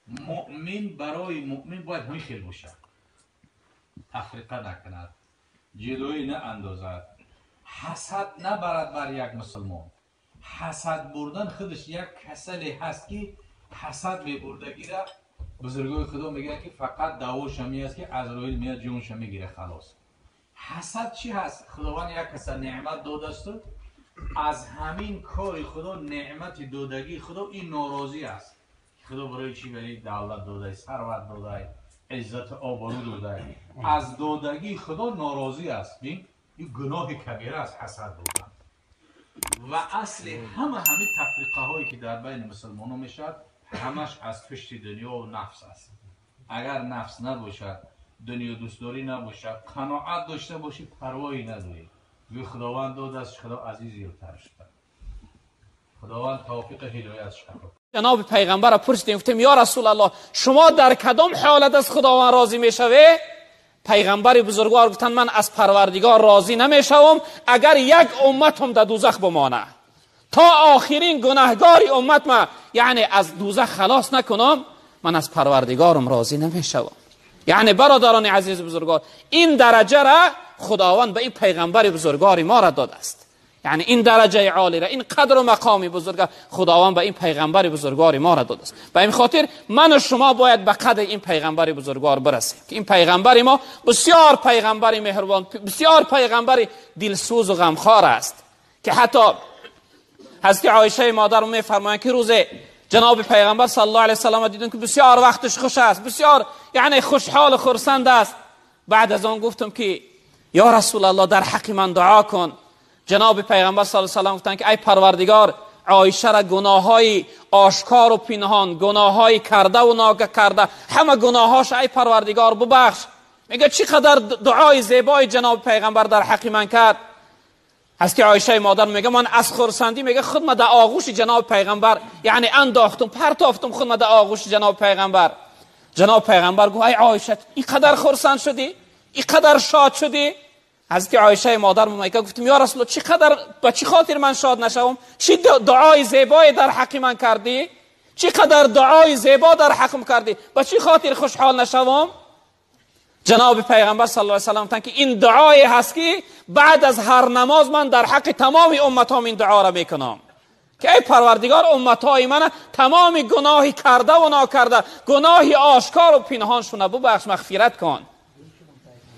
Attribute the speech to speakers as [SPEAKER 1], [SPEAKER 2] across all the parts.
[SPEAKER 1] مؤمن برای مؤمن باید همین خیل باشه، تفریقه نکند، جلوی نه اندازد، حسد نبرد بر یک مسلمان. حسد بردن خودش یک کسلی هست که حسد میبردگی را بزرگای خدا میگه که فقط دعواش همی است که عزرائیل میاد جونش میگیره خلاص. حسد چی هست؟ خداوند یک کس نعمت داده است، از همین کار خدا نعمت دادگی خدا این ناراضی است. خدا برای چی؟ برای دولت داده، ثروت داده، عزت آبرو داده، از دادگی خدا ناراضی است. این گناه کبیره است حسد بودن. و اصل همین تفریقه هایی که در بین مسلمانان میشد همش از پشت دنیا و نفس است. اگر نفس نباشد، دنیا دوستداری نباشد، قناعت داشته باشی، پروایی نداری. وی خداوند داده است، خدا عزیزی رو ترشد. خداوند توفیق هدایتش کنه.
[SPEAKER 2] جناب پیغمبر را پرسیدیم، گفتیم یا رسول الله شما در کدام حالت از خداوند راضی میشوی؟ پیغمبر بزرگوار گفتند من از پروردگار راضی نمیشوم اگر یک امتم در دوزخ بمانه، تا آخرین گناهگاری امت ما یعنی از دوزخ خلاص نکنم، من از پروردگارم راضی نمیشوم. یعنی برادران عزیز بزرگوار، این درجه را خداوند به این پیغمبر بزرگوار ما را داده است. یعنی این درجه عالی را، این قدر و مقامی بزرگ خداوند به این پیغمبر بزرگوار ما را داده است. به این خاطر من و شما باید به قدر این پیغمبر بزرگوار برسیم که این پیغمبر ما بسیار پیغمبر مهربان، بسیار پیغمبر دلسوز و غمخوار است که حتی حضرت عایشه مادر میفرمایند که روز جناب پیغمبر صلی الله علیه و سلم دیدن که بسیار وقتش خوش است، بسیار یعنی خوشحال و خرسند است. بعد از آن گفتم که یا رسول الله در حق من دعا کن. جناب پیغمبر صلی الله علیه و سلم گفتند که ای پروردگار، عایشه را گناههای آشکار و پنهان، گناههای کرده و ناکرده، همه گناهاش ای پروردگار ببخش. میگه چقدر دعای زیبای جناب پیغمبر در حق من کرد. از که عایشه مادر میگه من از خرسندی میگه خود ما در آغوش جناب پیغمبر یعنی انداختم، پرتافتم خود ما در آغوش جناب پیغمبر. جناب پیغمبر گفت ای عایشه اینقدر خرسند شدی، اینقدر شاد شدی؟ حضرت عایشه مادر میگه گفتم یا رسول الله چقدر با چی خاطر من شاد نشوم؟ چی دعای زیبای در حق من کردی؟ چقدر دعای زیبا در حقم کردی؟ با چی خاطر خوشحال نشوم؟ جناب پیغمبر صلی الله علیه و سلم گفتند که این دعایی هست که بعد از هر نماز من در حق تمام امتام این دعا را میکنم که ای پروردگار امتای من تمام گناهی کرده و ناکرده، گناهی آشکار و پنهانشون ببخش، مغفرت کن.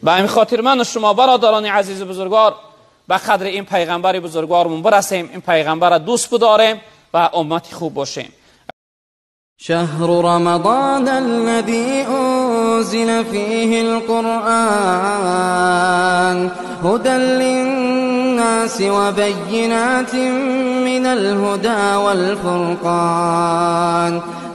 [SPEAKER 2] به این خاطر من و شما برادران عزیز بزرگوار به قدر این پیغمبر بزرگوارمون برسیم، این پیغمبر را دوست بداریم و امتی خوب باشیم.
[SPEAKER 3] شهر رمضان الذي أنزل فيه القرآن هدى للناس وبينات من الهدى والفرقان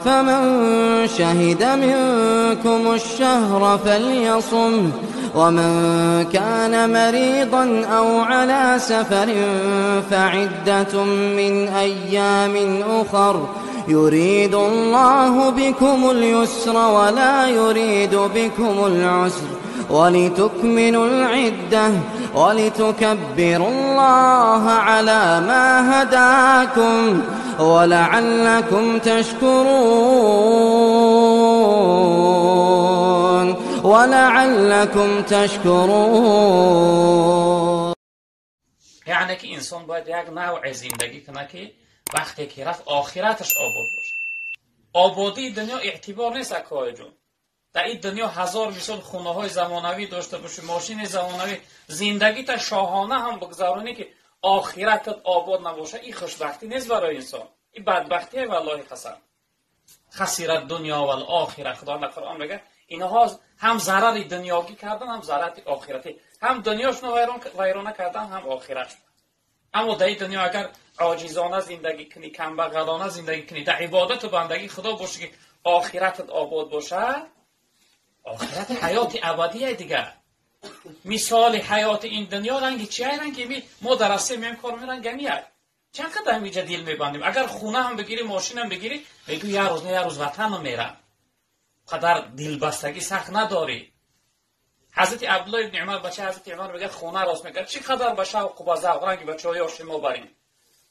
[SPEAKER 3] فمن شهد منكم الشهر فليصم ومن كان مريضا أو على سفر فعدة من أيام أخر يريد الله بكم اليسر ولا يريد بكم العسر ولتكملوا العدة ولتكبروا الله على ما هداكم ولعلكم تشكرون
[SPEAKER 2] یعنی که انسان باید یک نوع زندگی کنه که وقتی که رفت آخرتش آباد باشه. آبادی دنیا اعتبار نیست اکای جون. در این دنیا هزار مثال خونه های زمانوی داشته باشه، ماشین زمانوی، زندگی تا شاهانه هم بگذارونی که آخرتت آباد نباشه، این خوشبختی نیست برای انسان، این بدبختی والله قسم. خسیرت دنیا و الاخره. خدا در قرآن میگه اینها هم ضرر دنیایی کردن هم ضرر آخرتی، هم دنیاشونو ویرانه کردن هم آخرت. اما در این دنیا اگر عاجزانه زندگی کنی، کمبغلانه زندگی کنی، در عبادت و بندگی خدا باشه که آخرتت آباد باشه، آخرت حیات ابدیه دیگه. مثال حیات این دنیا رنگی چیه؟ رنگی ما در راسته میم کار میرن گمیه. چند قدر اینجا دیل میبندیم. اگر خونه هم بگیری، ماشین هم بگیری، میگو یه روز نه یه روز وطن رو میرم. قدر دل بستگی سخت نداری. حضرت عبدالله ابن عمر بچه حضرت عمر میگه خونه راست میگه چی قدر به شوق و به ذوق رنگی بچه‌ها شما بریم.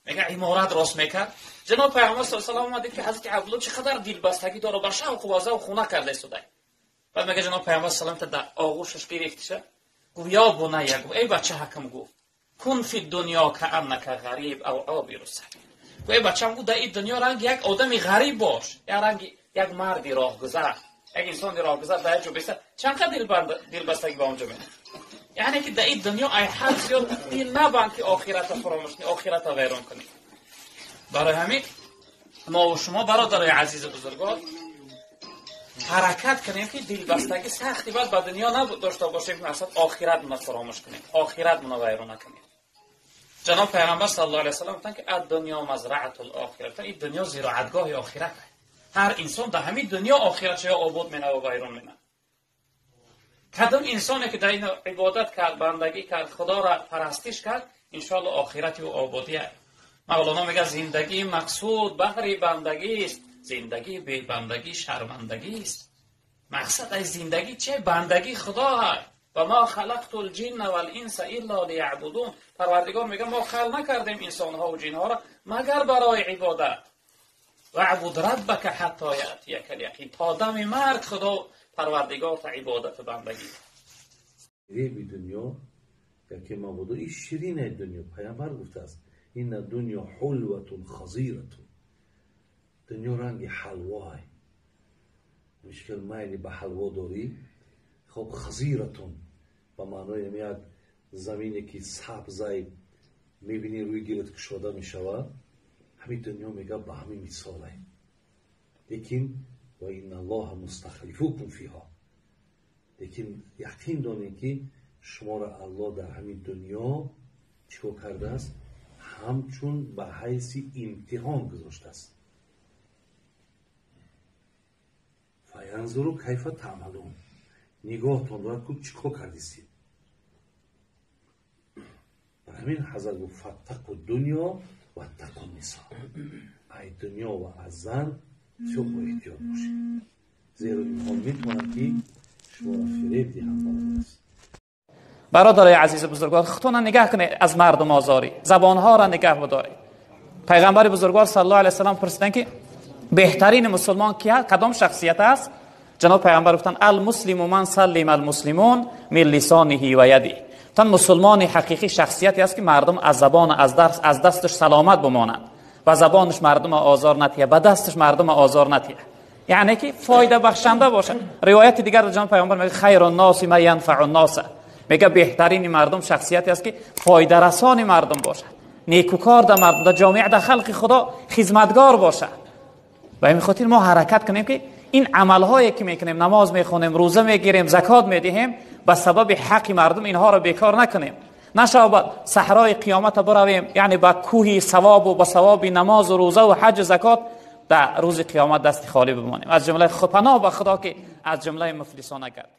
[SPEAKER 2] میگه عمارت راست میکرد. جناب پیامبر صلی الله علیه و آله اومد که حضرت عبدالله چقدر دلبستگی داره بر شوق و وازه و خونه کرده شده. بعد میگه جناب پیامبر صلی الله علیه و آله در آغوشش گرفتشه، گفت یا بنیه، گفت ای بچه حکم، گفت کن فی دنیا کانک غریب او عابر السبیل. گفت ای بچه‌م، گفت در این دنیا رنگ یک آدمی غریب باش، یا رنگ یک مردی راهگذر، یک انسان راهگذر در جو بیسته. چقدر دلبستگی با اونجا میاد. یعنی که در این دنیا ای هر زیاد دل نبند که آخرت فراموش کنی، آخرت ویران کنی. برای همین ما و شما برادرای عزیز بزرگوار حرکت کنیم که دلبستگی سختی باید به دنیا نداشته باشیم که اصلا آخرت مون فراموش کنیم، آخرت مون ویران نکنیم. جناب پیغمبر صلی الله علیه و سلم گفتن که الدنیا مزرعه الاخره، این دنیا زراعتگاه آخرت. هر انسان در همین دنیا آخرتش یا آباد مینه و ویران مینه. کدام انسانی که در این عبادت کرد، بندگی کرد، خدا را پرستش کرد، ان شاء الله آخرتی و آبادی. مولانا میگه زندگی مقصود بهر بندگی است، زندگی بی بندگی شرمندگی است. مقصد از زندگی چه؟ بندگی خدا است. و ما خلقت الجن والانس الا لیعبدون. پروردگار میگه ما خلق نکردیم انسان ها و جن ها را مگر برای عبادت. و عبد ربک حتی یأتیک الیقین. تا دم مرگ خدا پروردگار تا عبادت بندگی.
[SPEAKER 4] بی دنیا که موضوعی شیرین دنیا پیامبر گفته است این دنیا حلوة خضیرة. دنیا رنگ حلواه. مشکل مایلی به حلوا داری، خب خضیرتون به معنای میاد زمینی که سبزی میبینی روی گیرت کشوده میشود. همین دنیا میگه به همین مثاله. لیکن و این الله مستخلفوکم فیها. لیکن یقین دانید که شما را الله در همین دنیا چیکار کرده است؟ همچون به حیث امتحان گذاشته است. فینظروا کیف تعملون. نگاهتون را که چیکار کردید. برای همین حضرت گفت فاتقوا الدنیا و اتقوا النساء. ای دنیا و از زن چوب و احتیاط باشید، زیرا اینها میتونن که شما را فریب دهند.
[SPEAKER 2] برادرای عزیز بزرگوار، خودتون نگاه کنید از مردم آزاری، زبانها را نگاه بدارید. پیغمبر بزرگوار صلی الله علیه و سلم پرسیدن که بهترین مسلمان کیه؟ کدام شخصیت است؟ جناب پیغمبر گفتن المسلم من سلم المسلمون من لسانه و یده. تن مسلمان حقیقی شخصیتی است که مردم از زبان از دستش سلامت بمانند و زبانش مردم آزار نتیه، به دستش مردم آزار نتیه، یعنی که فایده بخشنده باشه. روایت دیگر جناب پیغمبر میگه خیر الناس من ینفع الناس. میگه بهترین مردم شخصیتی است که فایده رسان مردم باشه، نیکوکار در مردم، در جامعه، در خلق خدا خدمتگار باشه. و همین خاطر ما حرکت کنیم که این عملهایی که میکنیم، نماز میخونیم، روزه میگیریم، زکات میدهیم، به سبب حق مردم اینها رو بیکار نکنیم. نشو به صحرای قیامت برویم، یعنی به کوه ثواب و به ثواب نماز و روزه و حج و زکات در روز قیامت دست خالی بمانیم. از جمله پناه به خدا که از جمله مفلسان نگردیم.